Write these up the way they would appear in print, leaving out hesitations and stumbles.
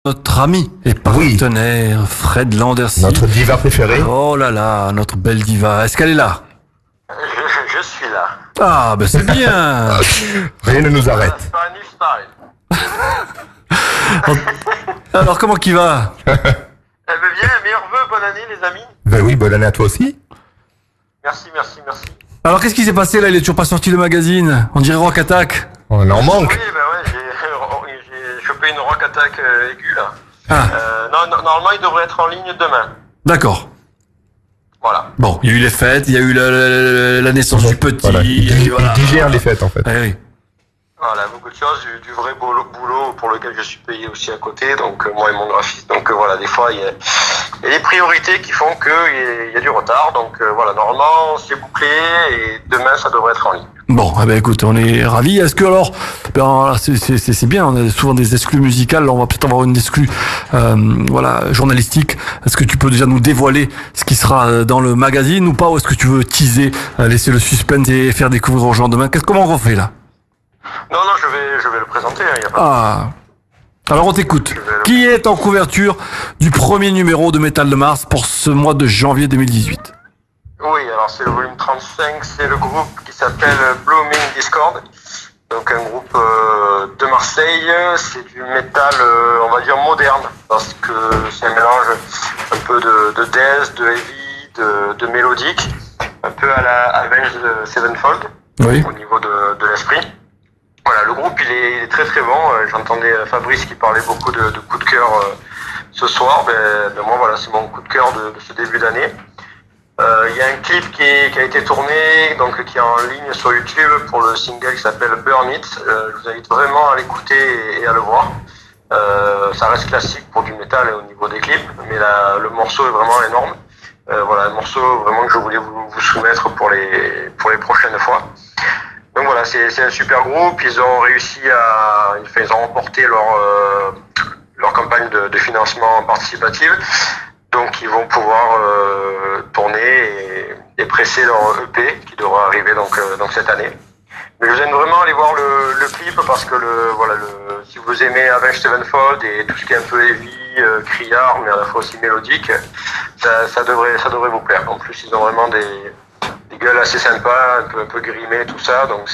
Notre ami et partenaire Fred Landercy. Notre diva préférée. Oh là là, notre belle diva. Est-ce qu'elle est là? Je suis là. Ah, ben c'est bien. Rien ne nous arrête. Spanish style. Alors, comment qu'il va? Eh bien, meilleurs vœux, bonne année les amis. Ben oui, bonne année à toi aussi. Merci. Alors, qu'est-ce qui s'est passé là? Il est toujours pas sorti le magazine. On dirait Rock Attack. On en manque. Oui, j'ai chopé une rock attack aiguë là. Ah, Normalement, il devrait être en ligne demain. d'accord. Voilà. Bon, il y a eu les fêtes, il y a eu la naissance du petit. Voilà. et voilà. Il digère les fêtes en fait. Eh oui. Voilà, beaucoup de choses, du vrai boulot pour lequel je suis payé aussi à côté, donc moi et mon graphiste. Donc voilà, des fois, il y a des priorités qui font qu'il y a du retard. Donc voilà, normalement, c'est bouclé et demain, ça devrait être en ligne. Bon, eh ben écoute, on est ravis. Est-ce que alors, c'est bien, on a souvent des exclus musicales, là, on va peut-être avoir une exclue journalistique. Est-ce que tu peux déjà nous dévoiler ce qui sera dans le magazine ou pas, ou est-ce que tu veux teaser, laisser le suspense et faire découvrir aux gens demain? Comment on fait là? Non, je vais le présenter, il n'y a pas Ah. Alors on t'écoute. Qui est en couverture du premier numéro de Métal de Mars pour ce mois de janvier 2018? Oui, alors c'est le volume 35, c'est le groupe qui s'appelle Blooming Discord. Donc un groupe de Marseille, c'est du métal, on va dire moderne, parce que c'est un mélange un peu de death, de heavy, de mélodique, un peu à la Avenged Sevenfold, Oui. au niveau de l'esprit. Voilà, le groupe il est très très bon. J'entendais Fabrice qui parlait beaucoup de coups de cœur ce soir. Ben moi voilà, c'est mon coup de cœur de ce début d'année. Il y a un clip qui a été tourné, donc qui est en ligne sur YouTube pour le single qui s'appelle Burn It. Je vous invite vraiment à l'écouter et à le voir. Ça reste classique pour du métal au niveau des clips, mais le morceau est vraiment énorme. Voilà, un morceau vraiment que je voulais vous soumettre pour les prochaines fois. Donc voilà, c'est un super groupe. Ils ont réussi ils ont remporté leur campagne de financement participatif. Donc ils vont pouvoir tourner et presser leur EP qui devra arriver donc cette année. Mais je vous invite vraiment à aller voir le clip parce que si vous aimez Avenged Sevenfold et tout ce qui est un peu heavy, criard, mais à la fois aussi mélodique, ça devrait vous plaire. En plus, ils ont vraiment des gueules assez sympas, un peu grimées, tout ça. Donc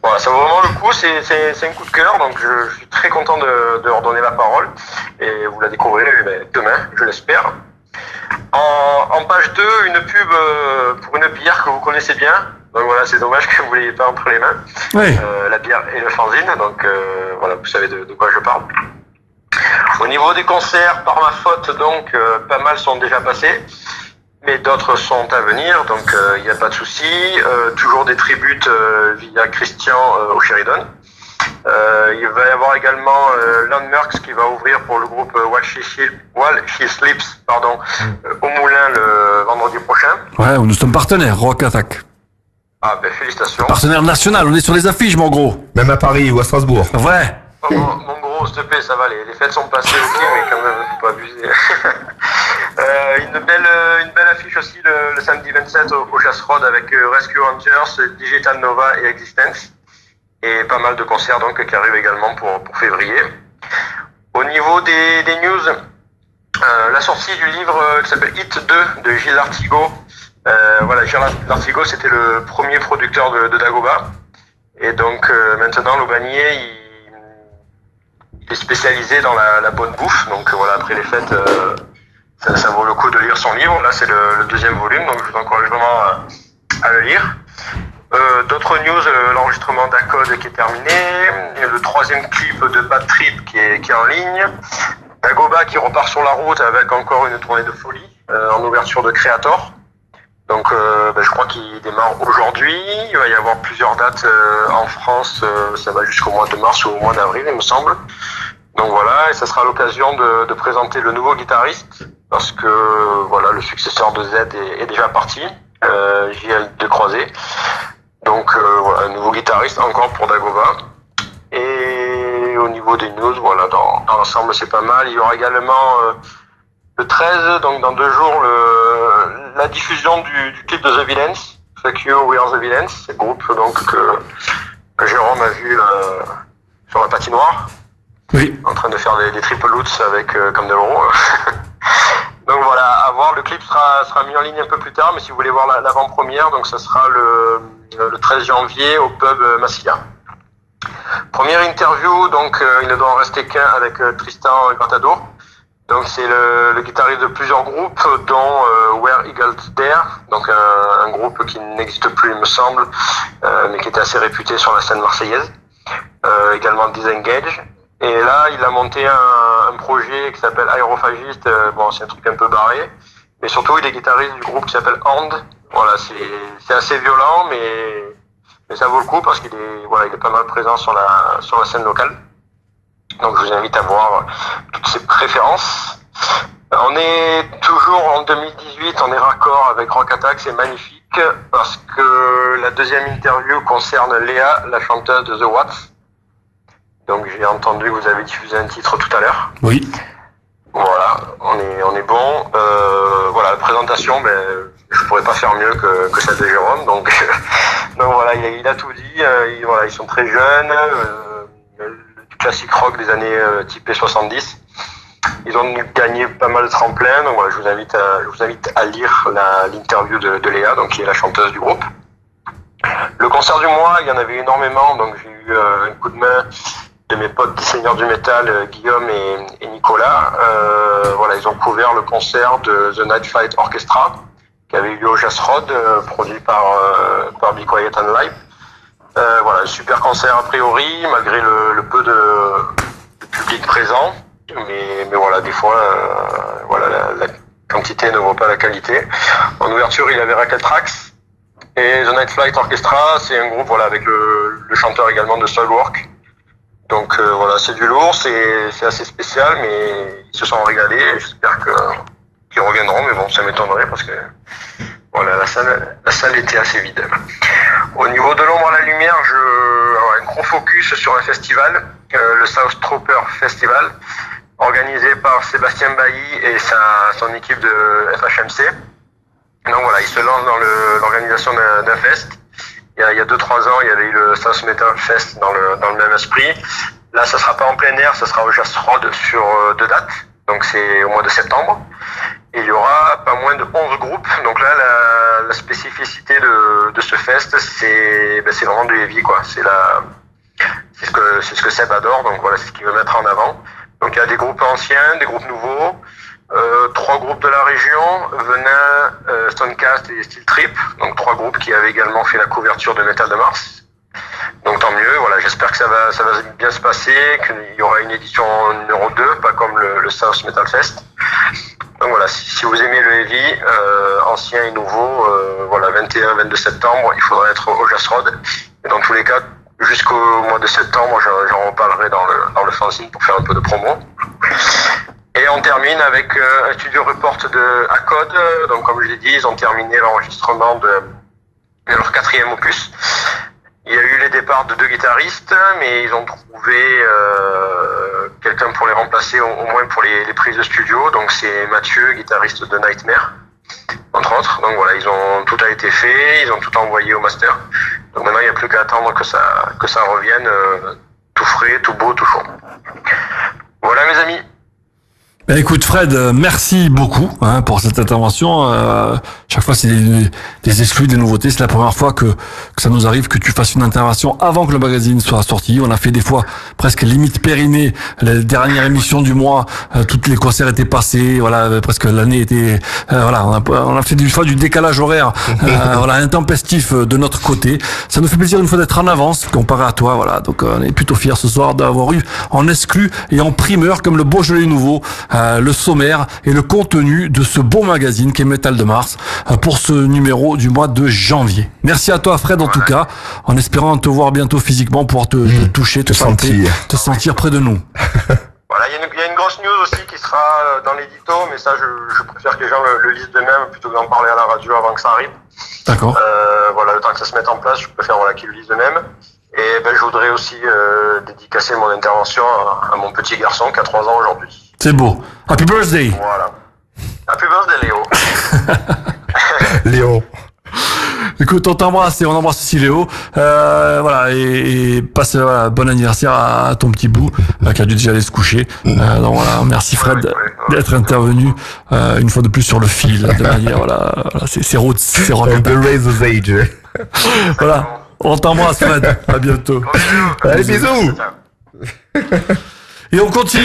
voilà, ça vaut vraiment le coup. C'est un coup de cœur. Donc je suis très content de leur donner la parole et vous la découvrirez demain, je l'espère. En page 2, une pub pour une bière que vous connaissez bien. Donc voilà, c'est dommage que vous ne l'ayez pas entre les mains. Oui. La bière et le fanzine. Donc voilà, vous savez de quoi je parle. Au niveau des concerts, par ma faute, donc pas mal sont déjà passés. Mais d'autres sont à venir, donc il n'y a pas de souci. Toujours des tributes via Christian au Sheridan. Il va y avoir également Landmerks qui va ouvrir pour le groupe While She Sleeps au Moulin le vendredi prochain. Ouais, nous sommes partenaires, Rock Attack. Ah ben félicitations. Partenaire national, on est sur les affiches, mon gros. Même à Paris ou à Strasbourg. Ouais. Oh, mon gros, s'il te plaît, ça va, les fêtes sont passées, ok, mais quand même, faut pas abuser. Une belle affiche aussi le samedi 27 au Chasse-Rod avec Rescue Rangers, Digital Nova et Existence. Et pas mal de concerts donc qui arrivent également pour février. Au niveau des news, la sortie du livre qui s'appelle Hit 2 de Gilles Lartigot. Gilles Lartigot, c'était le premier producteur de Dagoba. Et donc maintenant, l'Aubagnier, il est spécialisé dans la bonne bouffe. Donc voilà, après les fêtes, ça vaut le coup de lire son livre. Là, c'est le deuxième volume, donc je vous encourage vraiment à le lire. D'autres news, l'enregistrement d'Acode qui est terminé, le troisième clip de Bad Trip qui est en ligne, Dagoba qui repart sur la route avec encore une tournée de folie en ouverture de Creator. Donc je crois qu'il démarre aujourd'hui. Il va y avoir plusieurs dates en France, ça va jusqu'au mois de mars ou au mois d'avril il me semble. Donc voilà, et ça sera l'occasion de présenter le nouveau guitariste parce que voilà, le successeur de Z est déjà parti, JL de Croisé. Donc voilà, un nouveau guitariste encore pour Dagoba. Et au niveau des news, voilà, dans l'ensemble c'est pas mal. Il y aura également le 13, donc dans 2 jours, la diffusion du clip de The Villains, Fuck You, We Are The Villains, c'est le groupe donc que Jérôme a vu sur la patinoire. Oui. En train de faire des triple loots avec Candeloro. Donc voilà, à voir. Le clip sera mis en ligne un peu plus tard, mais si vous voulez voir l'avant-première, donc ça sera le 13 janvier au pub Massilia. Première interview, donc il ne doit en rester qu'un avec Tristan Gratadour. Donc c'est le guitariste de plusieurs groupes, dont Where Eagles Dare, donc un groupe qui n'existe plus il me semble, mais qui était assez réputé sur la scène marseillaise. Également Disengage. Et là, il a monté un projet qui s'appelle Aérophagiste. Bon, c'est un truc un peu barré, mais surtout il est guitariste du groupe qui s'appelle Hand. Voilà, c'est assez violent, mais ça vaut le coup parce qu'il est pas mal présent sur la scène locale. Donc je vous invite à voir toutes ses préférences. On est toujours en 2018, on est raccord avec Rock Attack, c'est magnifique parce que la deuxième interview concerne Léa, la chanteuse de The Watts. Donc j'ai entendu que vous avez diffusé un titre tout à l'heure. Oui. Voilà, on est bon. Voilà, la présentation, je pourrais pas faire mieux que celle de Jérôme. Donc voilà, il a tout dit. Ils sont très jeunes. Du classique rock des années typées 70. Ils ont gagné pas mal de tremplins. Donc voilà, je vous invite à lire l'interview de Léa, donc qui est la chanteuse du groupe. Le concert du mois, il y en avait énormément. Donc j'ai eu un coup de main de mes potes designers du métal, Guillaume et Nicolas. Voilà, ils ont couvert le concert de The Night Flight Orchestra qui avait eu lieu au Jazz Rod, produit par Be Quiet and Live. Voilà, un super concert a priori, malgré le peu de public présent. Mais voilà, des fois, la quantité ne vaut pas la qualité. En ouverture, il y avait Raquel Trax. Et The Night Flight Orchestra, c'est un groupe avec le chanteur également de Soilwork. Donc voilà, c'est du lourd, c'est assez spécial, mais ils se sont régalés et j'espère qu'ils reviendront, mais bon, ça m'étonnerait parce que voilà, la salle était assez vide. Au niveau de l'ombre à la lumière, un gros focus sur un festival, le South Trooper Festival, organisé par Sébastien Bailly et son équipe de FHMC. Donc voilà, il se lance dans l'organisation d'un fest. Il y a 2-3 ans, il y avait eu le South Metal Fest dans le même esprit. Là, ça sera pas en plein air, ça sera au Jazz Rod sur 2 dates. Donc c'est au mois de septembre. Et il y aura pas moins de 11 groupes. Donc là, la spécificité de ce fest, c'est vraiment du heavy, quoi. C'est ce que Seb adore. Donc voilà, c'est ce qu'il veut mettre en avant. Donc il y a des groupes anciens, des groupes nouveaux. 3 groupes de la région, Venin, Stonecast et Steel Trip, donc 3 groupes qui avaient également fait la couverture de Metal de Mars. Donc tant mieux, voilà, j'espère que ça va bien se passer, qu'il y aura une édition numéro 2, pas comme le South Metal Fest. Donc voilà, si vous aimez le heavy, ancien et nouveau, voilà, 21-22 septembre, il faudra être au Jazz Rod. Et dans tous les cas, jusqu'au mois de septembre, j'en reparlerai dans le fanzine pour faire un peu de promo. Et on termine avec un studio report de Acode. Donc comme je l'ai dit, ils ont terminé l'enregistrement de leur 4e opus. Il y a eu les départs de 2 guitaristes, mais ils ont trouvé quelqu'un pour les remplacer, au moins pour les prises de studio. Donc c'est Mathieu, guitariste de Nightmare, entre autres. Donc voilà, tout a été fait, ils ont tout envoyé au master. Donc maintenant il n'y a plus qu'à attendre que ça revienne tout frais, tout beau, tout chaud. Voilà mes amis. Ben écoute Fred, merci beaucoup pour cette intervention. Chaque fois c'est des exclus, des nouveautés. C'est la première fois que ça nous arrive que tu fasses une intervention avant que le magazine soit sorti. On a fait des fois presque limite périmée. La dernière émission du mois, toutes les concerts étaient passés. Voilà, presque l'année était. Voilà, on a fait des fois du décalage horaire. Voilà, intempestif de notre côté. Ça nous fait plaisir une fois d'être en avance comparé à toi. Voilà, donc on est plutôt fiers ce soir d'avoir eu en exclu et en primeur comme le Beaujolais nouveau. Le sommaire et le contenu de ce beau magazine qui est Metal de Mars pour ce numéro du mois de janvier. Merci à toi Fred en tout cas, en espérant te voir bientôt physiquement, pouvoir te toucher, te sentir près de nous. Voilà, il y a une grosse news aussi qui sera dans l'édito, mais ça je préfère que les gens le lisent d'eux-mêmes plutôt que d'en parler à la radio avant que ça arrive. D'accord. Voilà, le temps que ça se mette en place, je préfère qu'ils le lisent d'eux-mêmes. Et je voudrais aussi dédicacer mon intervention à mon petit garçon qui a 3 ans aujourd'hui. C'est beau. Happy birthday. Voilà. Happy birthday, Léo. Léo. Écoute, on t'embrasse et on embrasse aussi Léo. Voilà, et passe bon anniversaire à ton petit bout qui a dû déjà aller se coucher. Donc voilà, merci Fred d'être intervenu une fois de plus sur le fil de manière voilà c'est route, c'est rock. The Razor's Age. Voilà, on t'embrasse Fred. À bientôt. Allez, bisous. Et on continue